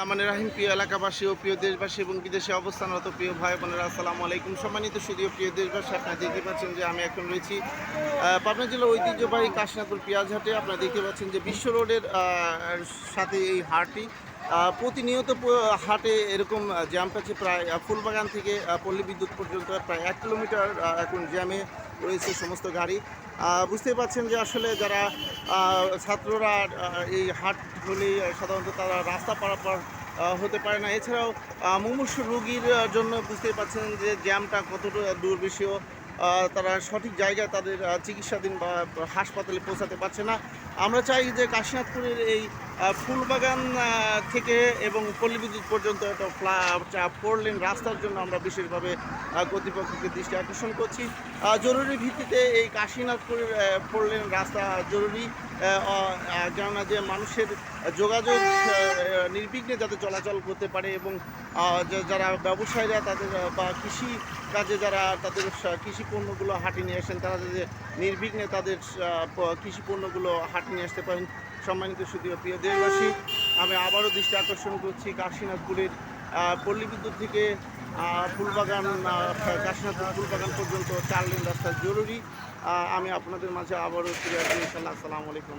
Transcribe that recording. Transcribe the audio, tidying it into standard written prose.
আমানের রাহিম প্রিয় এলাকাবাসী ও প্রিয় দেশবাসী এবং বিদেশে অবস্থানরত প্রিয় ভাই বোনেরা আসসালামু আলাইকুম। সম্মানিত সুদীয় প্রিয় দেশবাসী, আপনারা দেখতে পাচ্ছেন যে আমি এখন রয়েছি পাবনা জেলার ঐতিহ্যবাহী কাশীনাথপুর পেঁয়াজহাটে। আপনারা দেখতে পাচ্ছেন যে বিশ্ব রোডের সাথে এই হাটটি প্রতিনিয়ত হাটে এরকম জ্যাম আছে। প্রায় ফুলবাগান থেকে পল্লী বিদ্যুৎ পর্যন্ত প্রায় 1 কিলোমিটার এখন জ্যামে রয়েছে সমস্ত গাড়ি। বুঝতেই পারছেন যে আসলে যারা ছাত্ররা এই হাট হলেই সাধারণত তারা রাস্তা পারাপার হতে পারে না। এছাড়াও মুমূর্ষু রোগীর জন্য বুঝতেই পারছেন যে জ্যামটা কতটা দুর্বিষহ। তারা সঠিক জায়গায় তাদের চিকিৎসাধীন বা হাসপাতালে পৌঁছাতে পারছে না। আমরা চাই যে কাশীনাথপুরের এই ফুলবাগান থেকে এবং পল্লী বিদ্যুৎ পর্যন্ত একটা 4 লেন রাস্তার জন্য আমরা বিশেষভাবে কর্তৃপক্ষকে দৃষ্টি আকর্ষণ করছি। জরুরি ভিত্তিতে এই কাশীনাথপুরের 4 লেন রাস্তা জরুরি, কেননা যে মানুষের যোগাযোগ নির্বিঘ্নে যাতে চলাচল করতে পারে এবং যারা ব্যবসায়ীরা তাদের বা কৃষি কাজে যারা তাদের কৃষি পণ্যগুলো হাটে নিয়ে আসেন তারা যাতে নির্বিঘ্নে তাদের কৃষি পণ্যগুলো হাটে নিয়ে আসতে পারেন। সম্মানিত সুদীয় প্রিয় দেশবাসী, আমি আবারও দৃষ্টি আকর্ষণ করছি কাশীনাথপুরের পল্লী বিদ্যুৎ থেকে ফুলবাগান কাশীনাথপুর ফুলবাগান পর্যন্ত 4 লেন রাস্তা জরুরি। আমি আপনাদের মাঝে আবারও ফিরে আসবো ইনশাআল্লাহ। আসসালামু আলাইকুম।